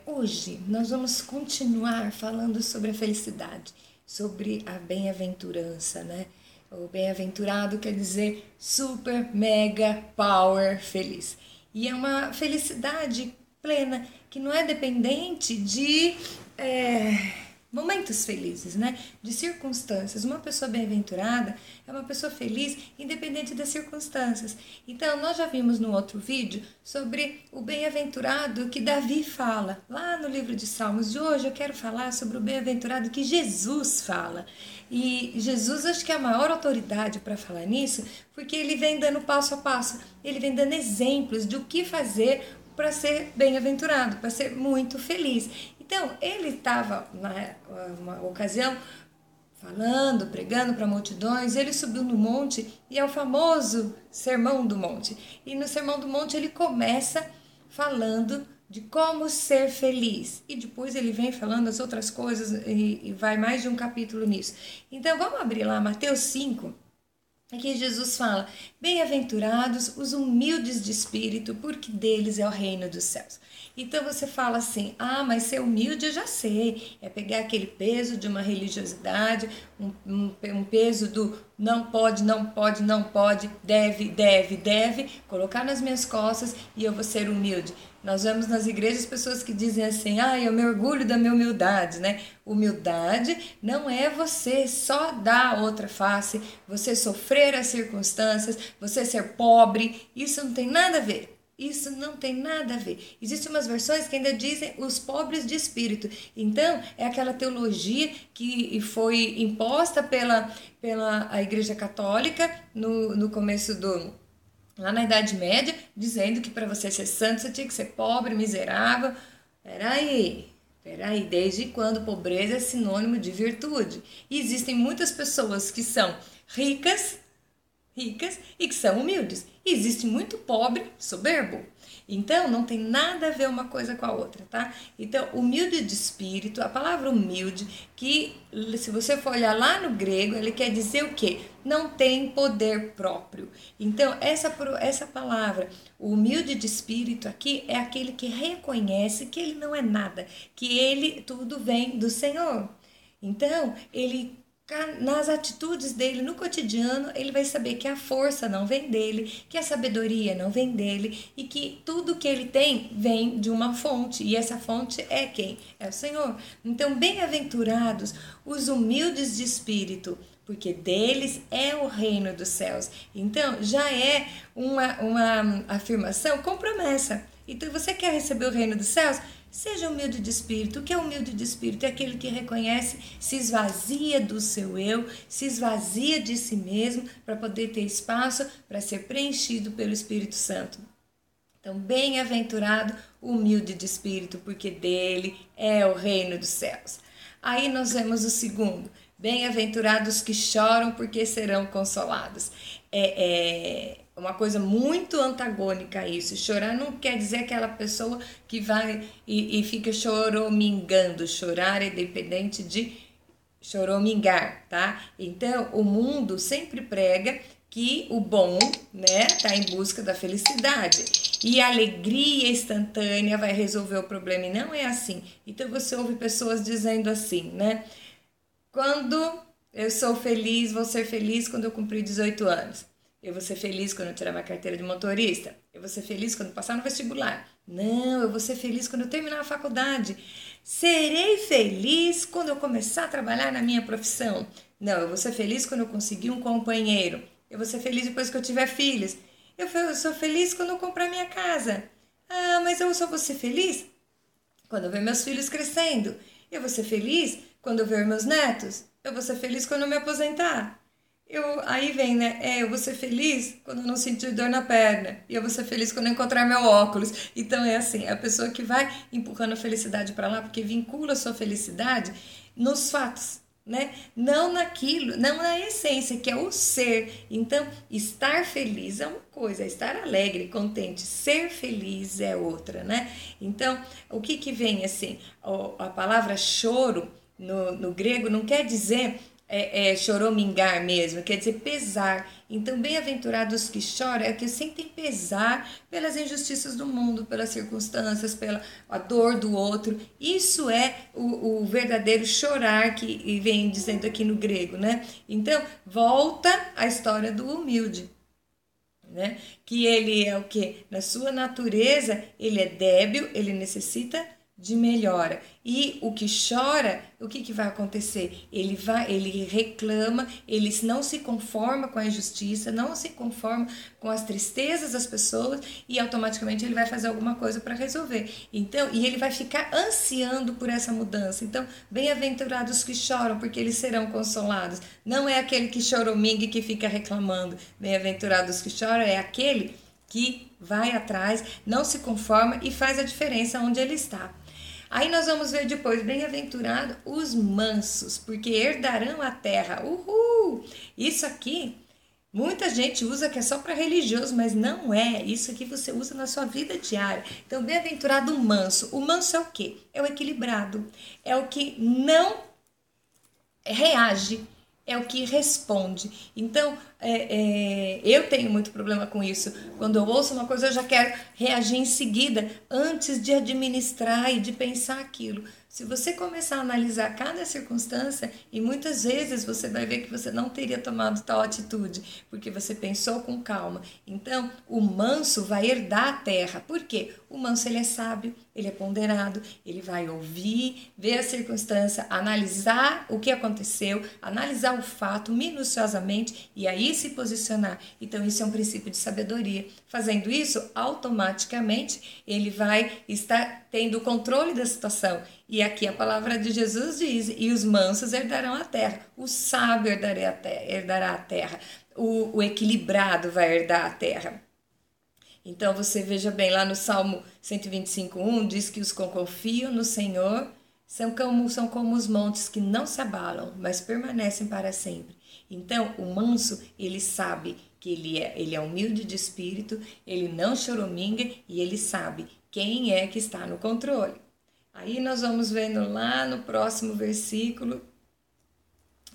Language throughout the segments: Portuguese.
Hoje nós vamos continuar falando sobre a felicidade, sobre a bem-aventurança, né? O bem-aventurado quer dizer super, mega, power, feliz. E é uma felicidade plena, que não é dependente de momentos felizes, né? De circunstâncias. Uma pessoa bem-aventurada é uma pessoa feliz independente das circunstâncias. Então, nós já vimos no outro vídeo sobre o bem-aventurado que Davi fala, lá no livro de Salmos. De hoje eu quero falar sobre o bem-aventurado que Jesus fala. E Jesus acho que é a maior autoridade para falar nisso, porque ele vem dando passo a passo, ele vem dando exemplos de o que fazer para ser bem-aventurado, para ser muito feliz. Então, ele estava, numa ocasião, falando, pregando para multidões, ele subiu no monte e é o famoso Sermão do Monte. E no Sermão do Monte ele começa falando de como ser feliz. E depois ele vem falando as outras coisas e vai mais de um capítulo nisso. Então, vamos abrir lá Mateus 5. Aqui Jesus fala, bem-aventurados os humildes de espírito, porque deles é o reino dos céus. Então você fala assim, mas ser humilde eu já sei, é pegar aquele peso de uma religiosidade, um peso do não pode, não pode, não pode, deve, deve, deve, colocar nas minhas costas e eu vou ser humilde. Nós vemos nas igrejas pessoas que dizem assim, eu me orgulho da minha humildade, né? Humildade não é você só dar a outra face, você sofrer as circunstâncias, você ser pobre, isso não tem nada a ver. Isso não tem nada a ver. Existem umas versões que ainda dizem os pobres de espírito. Então, é aquela teologia que foi imposta pela a Igreja Católica no começo lá na Idade Média, dizendo que para você ser santo você tinha que ser pobre, miserável. Peraí, desde quando pobreza é sinônimo de virtude? E existem muitas pessoas que são ricas e que são humildes. E existe muito pobre, soberbo. Então, não tem nada a ver uma coisa com a outra, tá? Então, humilde de espírito, a palavra humilde, que se você for olhar lá no grego, ele quer dizer o quê? Não tem poder próprio. Então, essa palavra, o humilde de espírito aqui, é aquele que reconhece que ele não é nada, que ele, tudo vem do Senhor. Então, ele nas atitudes dele, no cotidiano, ele vai saber que a força não vem dele, que a sabedoria não vem dele e que tudo que ele tem vem de uma fonte. E essa fonte é quem? É o Senhor. Então, bem-aventurados os humildes de espírito, porque deles é o reino dos céus. Então, já é uma afirmação com promessa. Então, você quer receber o reino dos céus? Seja humilde de espírito. O que é humilde de espírito? É aquele que reconhece, se esvazia do seu eu, se esvazia de si mesmo para poder ter espaço para ser preenchido pelo Espírito Santo. Então, bem-aventurado, humilde de espírito, porque dele é o reino dos céus. Aí nós vemos o segundo. Bem-aventurados que choram, porque serão consolados. É uma coisa muito antagônica a isso. Chorar não quer dizer aquela pessoa que vai e fica choromingando. Chorar é dependente de choromingar, tá? Então, o mundo sempre prega que o bom, né, tá em busca da felicidade. E a alegria instantânea vai resolver o problema. E não é assim. Então, você ouve pessoas dizendo assim, né? Quando eu sou feliz, vou ser feliz quando eu cumprir 18 anos. Eu vou ser feliz quando eu tirar minha carteira de motorista. Eu vou ser feliz quando passar no vestibular. Não, eu vou ser feliz quando eu terminar a faculdade. Serei feliz quando eu começar a trabalhar na minha profissão. Não, eu vou ser feliz quando eu conseguir um companheiro. Eu vou ser feliz depois que eu tiver filhos. Eu sou feliz quando eu comprar minha casa. Mas eu só vou ser feliz quando eu ver meus filhos crescendo. Eu vou ser feliz quando eu ver meus netos. Eu vou ser feliz quando eu me aposentar. Aí vem, né? Eu vou ser feliz quando eu não sentir dor na perna. E eu vou ser feliz quando eu encontrar meu óculos. Então é assim, a pessoa que vai empurrando a felicidade para lá, porque vincula a sua felicidade nos fatos, né? Não naquilo, não na essência, que é o ser. Então, estar feliz é uma coisa, estar alegre, contente, ser feliz é outra, né? Então, o que vem assim? A palavra choro no grego não quer dizer choromingar mesmo, quer dizer pesar. Então, bem-aventurados que choram é que sentem pesar pelas injustiças do mundo, pelas circunstâncias, pela a dor do outro. Isso é o verdadeiro chorar que vem dizendo aqui no grego, né? Então, volta a história do humilde. Né? Que ele é o que? Na sua natureza, ele é débil, ele necessita de melhora. E o que chora, o que vai acontecer? Ele reclama, ele não se conforma com a injustiça, não se conforma com as tristezas das pessoas e automaticamente ele vai fazer alguma coisa para resolver. Então, e ele vai ficar ansiando por essa mudança. Então, bem-aventurados que choram, porque eles serão consolados. Não é aquele que choraminga e que fica reclamando. Bem-aventurados que choram é aquele que vai atrás, não se conforma e faz a diferença onde ele está. Aí nós vamos ver depois, bem-aventurado os mansos, porque herdarão a terra. Uhul! Isso aqui, muita gente usa que é só para religioso, mas não é. Isso aqui você usa na sua vida diária. Então, bem-aventurado o manso. O manso é o quê? É o equilibrado. É o que não reage. É o que responde. Então, eu tenho muito problema com isso. Quando eu ouço uma coisa, eu já quero reagir em seguida, antes de administrar e de pensar aquilo. Se você começar a analisar cada circunstância, e muitas vezes você vai ver que você não teria tomado tal atitude, porque você pensou com calma. Então, o manso vai herdar a terra. Por quê? O manso, ele é sábio, ele é ponderado, ele vai ouvir, ver a circunstância, analisar o que aconteceu, analisar o fato minuciosamente e aí se posicionar. Então, isso é um princípio de sabedoria. Fazendo isso, automaticamente, ele vai estar tendo o controle da situação. E aqui a palavra de Jesus diz, e os mansos herdarão a terra. O sábio herdará a terra. O equilibrado vai herdar a terra. Então, você veja bem, lá no Salmo 125:1, diz que os que confiam no Senhor são como os montes que não se abalam, mas permanecem para sempre. Então, o manso, ele sabe que ele é humilde de espírito, ele não choraminga e ele sabe quem é que está no controle. Aí nós vamos vendo lá no próximo versículo,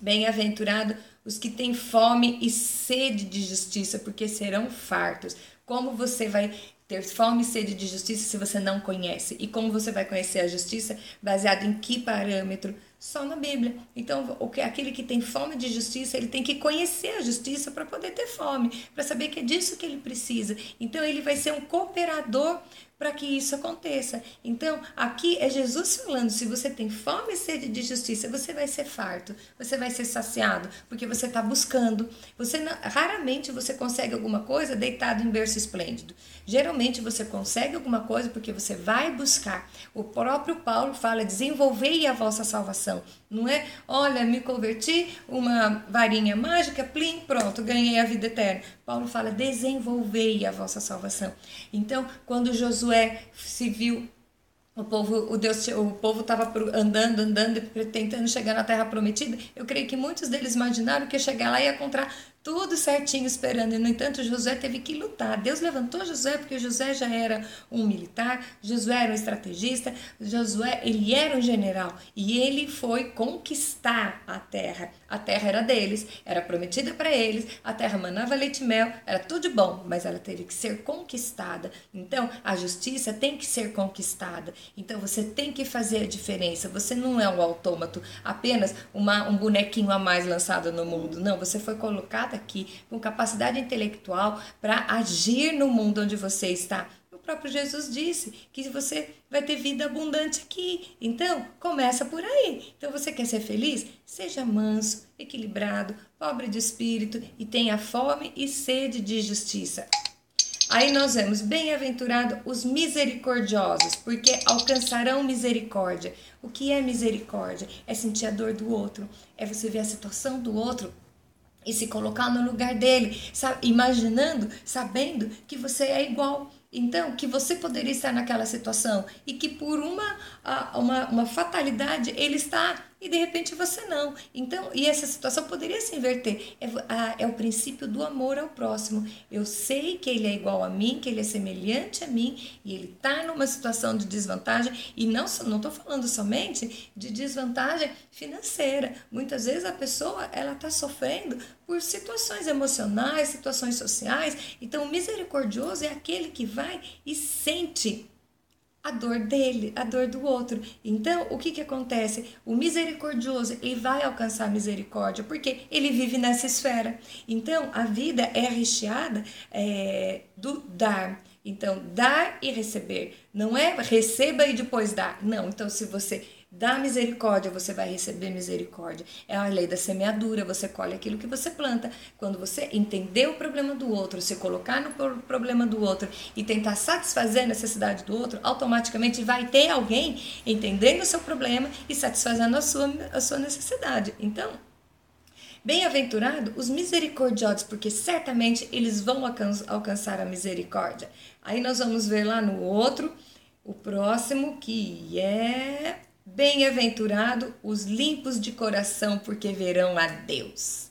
bem-aventurado os que têm fome e sede de justiça, porque serão fartos. Como você vai ter fome e sede de justiça se você não conhece? E como você vai conhecer a justiça? Baseado em que parâmetro? Só na Bíblia. Então, aquele que tem fome de justiça, ele tem que conhecer a justiça para poder ter fome, para saber que é disso que ele precisa. Então, ele vai ser um cooperador para que isso aconteça. Então, aqui é Jesus falando, se você tem fome e sede de justiça, você vai ser farto, você vai ser saciado, porque você está buscando. Raramente você consegue alguma coisa deitado em berço esplêndido. Geralmente você consegue alguma coisa porque você vai buscar. O próprio Paulo fala, desenvolvei a vossa salvação. Não é, olha, me converti, uma varinha mágica, plim, pronto, ganhei a vida eterna. Paulo fala, desenvolvei a vossa salvação. Então, quando Josué se viu, o povo estava andando, tentando chegar na terra prometida, eu creio que muitos deles imaginaram que ia chegar lá e ia encontrar tudo certinho esperando, e no entanto Josué teve que lutar. Deus levantou Josué porque Josué já era um militar, Josué era um estrategista, Josué ele era um general e ele foi conquistar a terra. A terra era deles, era prometida para eles, a terra manava leite e mel, era tudo de bom, mas ela teve que ser conquistada. Então a justiça tem que ser conquistada. Então você tem que fazer a diferença. Você não é um autômato, apenas um bonequinho a mais lançado no mundo. Não, você foi colocado aqui com capacidade intelectual para agir no mundo onde você está. O próprio Jesus disse que você vai ter vida abundante aqui. Então, começa por aí. Então, você quer ser feliz? Seja manso, equilibrado, pobre de espírito e tenha fome e sede de justiça. Aí nós vemos, bem-aventurado os misericordiosos, porque alcançarão misericórdia. O que é misericórdia? É sentir a dor do outro, é você ver a situação do outro e se colocar no lugar dele, sabe? Imaginando, sabendo que você é igual. Então, que você poderia estar naquela situação e que por uma fatalidade ele está e de repente você não. Então, e essa situação poderia se inverter. É o princípio do amor ao próximo. Eu sei que ele é igual a mim, que ele é semelhante a mim e ele está numa situação de desvantagem, e não estou falando somente de desvantagem financeira. Muitas vezes a pessoa ela está sofrendo por situações emocionais, situações sociais. Então, o misericordioso é aquele que vai e sente a dor dele, a dor do outro. Então, o que acontece? O misericordioso, ele vai alcançar a misericórdia, porque ele vive nessa esfera. Então, a vida é recheada do dar. Então, dar e receber. Não é receba e depois dar. Não, então se você dá misericórdia, você vai receber misericórdia. É a lei da semeadura, você colhe aquilo que você planta. Quando você entender o problema do outro, se colocar no problema do outro e tentar satisfazer a necessidade do outro, automaticamente vai ter alguém entendendo o seu problema e satisfazendo a sua necessidade. Então, bem-aventurado os misericordiosos, porque certamente eles vão alcançar a misericórdia. Aí nós vamos ver lá no outro, o próximo, que é bem-aventurado os limpos de coração, porque verão a Deus.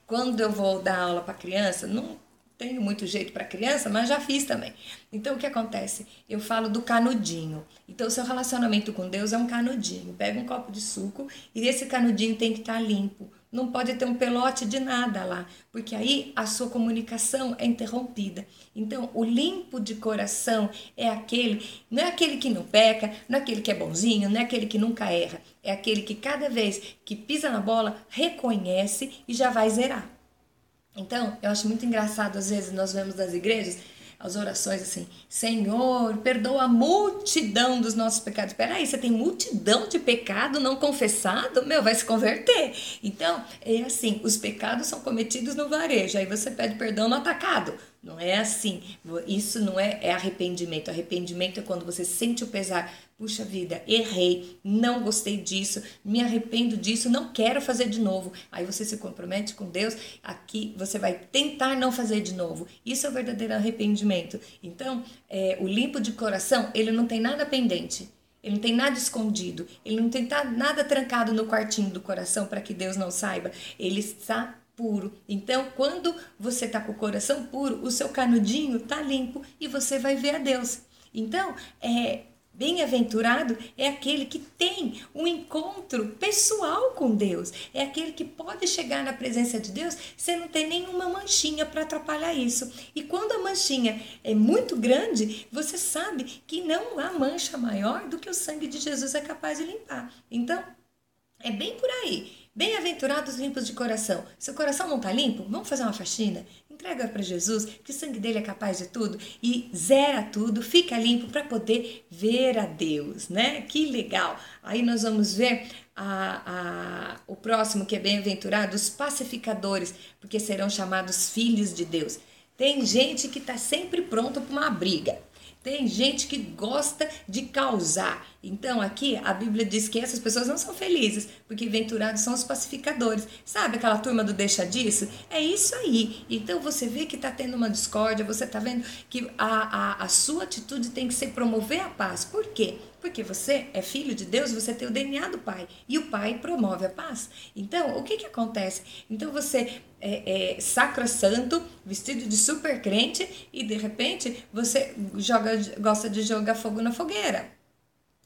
Quando eu vou dar aula para criança, não tenho muito jeito para criança, mas já fiz também. Então, o que acontece? Eu falo do canudinho. Então, o seu relacionamento com Deus é um canudinho. Pega um copo de suco e esse canudinho tem que estar limpo. Não pode ter um pelote de nada lá, porque aí a sua comunicação é interrompida. Então, o limpo de coração é aquele, não é aquele que não peca, não é aquele que é bonzinho, não é aquele que nunca erra. É aquele que cada vez que pisa na bola, reconhece e já vai zerar. Então, eu acho muito engraçado, às vezes nós vemos nas igrejas as orações assim: Senhor, perdoa a multidão dos nossos pecados. Peraí, você tem multidão de pecado não confessado? Meu, vai se converter. Então, é assim, os pecados são cometidos no varejo, aí você pede perdão no atacado. Não é assim. Isso não é arrependimento. Arrependimento é quando você sente o pesar. Puxa vida, errei, não gostei disso, me arrependo disso, não quero fazer de novo. Aí você se compromete com Deus, aqui você vai tentar não fazer de novo. Isso é o verdadeiro arrependimento. Então, o limpo de coração, ele não tem nada pendente. Ele não tem nada escondido. Ele não tem nada trancado no quartinho do coração para que Deus não saiba. Ele está puro. Então, quando você está com o coração puro, o seu canudinho está limpo e você vai ver a Deus. Então, bem-aventurado é aquele que tem um encontro pessoal com Deus. É aquele que pode chegar na presença de Deus sem não ter nenhuma manchinha para atrapalhar isso. E quando a manchinha é muito grande, você sabe que não há mancha maior do que o sangue de Jesus é capaz de limpar. Então, é bem por aí. Bem-aventurados limpos de coração. Seu coração não está limpo? Vamos fazer uma faxina? Entrega para Jesus, que o sangue dele é capaz de tudo e zera tudo, fica limpo para poder ver a Deus, né? Que legal! Aí nós vamos ver o próximo, que é bem-aventurado, os pacificadores, porque serão chamados filhos de Deus. Tem gente que está sempre pronto para uma briga. Tem gente que gosta de causar. Então aqui a Bíblia diz que essas pessoas não são felizes, porque venturados são os pacificadores. Sabe aquela turma do deixa disso? É isso aí. Então você vê que está tendo uma discórdia, você está vendo que a sua atitude tem que ser promover a paz. Por quê? Porque você é filho de Deus, você tem o DNA do Pai. E o Pai promove a paz. Então, o que acontece? Então você é sacrossanto, vestido de super crente, e de repente você gosta de jogar fogo na fogueira.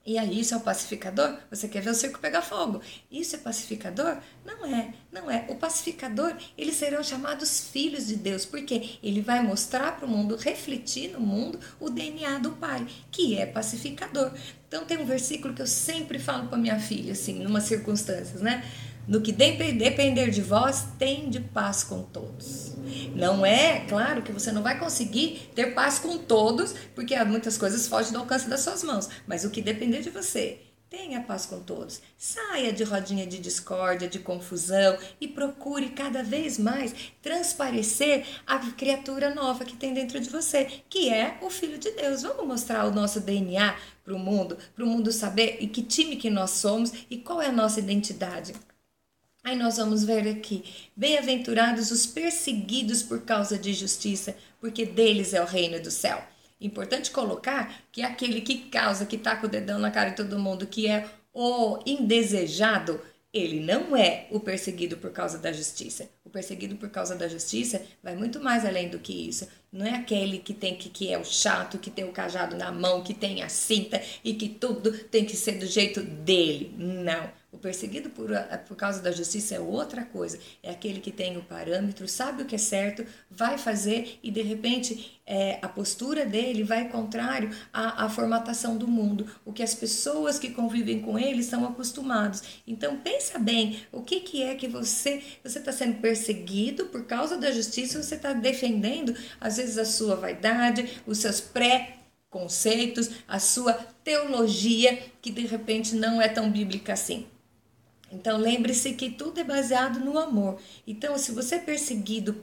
E aí, isso é o pacificador? Você quer ver o circo pegar fogo? Isso é pacificador? Não é, não é. O pacificador, eles serão chamados filhos de Deus, porque ele vai mostrar para o mundo, refletir no mundo o DNA do Pai, que é pacificador. Então, tem um versículo que eu sempre falo para minha filha, assim, em umas circunstâncias, né? No que depender de vós, tende paz com todos. Não é, claro, que você não vai conseguir ter paz com todos, porque muitas coisas fogem do alcance das suas mãos. Mas o que depender de você, tenha paz com todos. Saia de rodinha de discórdia, de confusão e procure cada vez mais transparecer a criatura nova que tem dentro de você, que é o Filho de Deus. Vamos mostrar o nosso DNA para o mundo saber e que time que nós somos e qual é a nossa identidade. Aí nós vamos ver aqui, bem-aventurados os perseguidos por causa de justiça, porque deles é o reino do céu. Importante colocar que aquele que causa, que tá com o dedão na cara de todo mundo, que é o indesejado, ele não é o perseguido por causa da justiça. O perseguido por causa da justiça vai muito mais além do que isso. Não é aquele que é o chato, que tem o cajado na mão, que tem a cinta e que tudo tem que ser do jeito dele. Não. O perseguido por causa da justiça é outra coisa. É aquele que tem o parâmetro, sabe o que é certo, vai fazer e de repente a postura dele vai contrário à formatação do mundo. O que as pessoas que convivem com ele são acostumados. Então pensa bem, o que é que você está sendo perseguido por causa da justiça, você está defendendo às vezes a sua vaidade, os seus pré-conceitos, a sua teologia que de repente não é tão bíblica assim. Então lembre-se que tudo é baseado no amor. Então se você é perseguido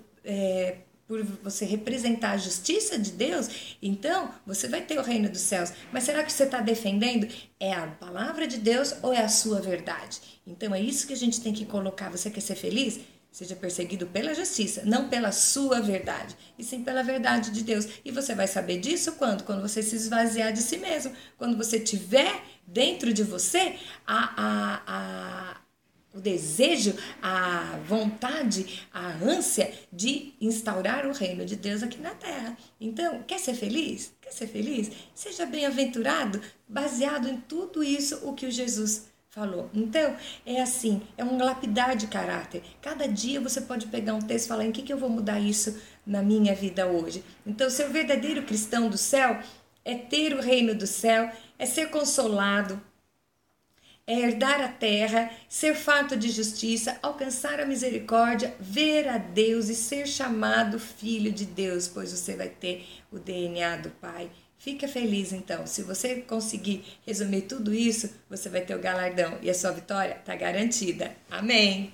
por você representar a justiça de Deus, então você vai ter o reino dos céus. Mas será que você está defendendo? É a palavra de Deus ou é a sua verdade? Então é isso que a gente tem que colocar. Você quer ser feliz? Seja perseguido pela justiça, não pela sua verdade, e sim pela verdade de Deus. E você vai saber disso quando? Quando você se esvaziar de si mesmo. Quando você tiver dentro de você o desejo, a vontade, a ânsia de instaurar o reino de Deus aqui na terra. Então, quer ser feliz? Quer ser feliz? Seja bem-aventurado, baseado em tudo isso o que o Jesus falou. Então, é assim, é um lapidar de caráter. Cada dia você pode pegar um texto e falar em que eu vou mudar isso na minha vida hoje. Então, ser o verdadeiro cristão do céu é ter o reino do céu, é ser consolado, é herdar a terra, ser farto de justiça, alcançar a misericórdia, ver a Deus e ser chamado filho de Deus, pois você vai ter o DNA do Pai. Fica feliz então, se você conseguir resumir tudo isso, você vai ter o galardão e a sua vitória está garantida. Amém!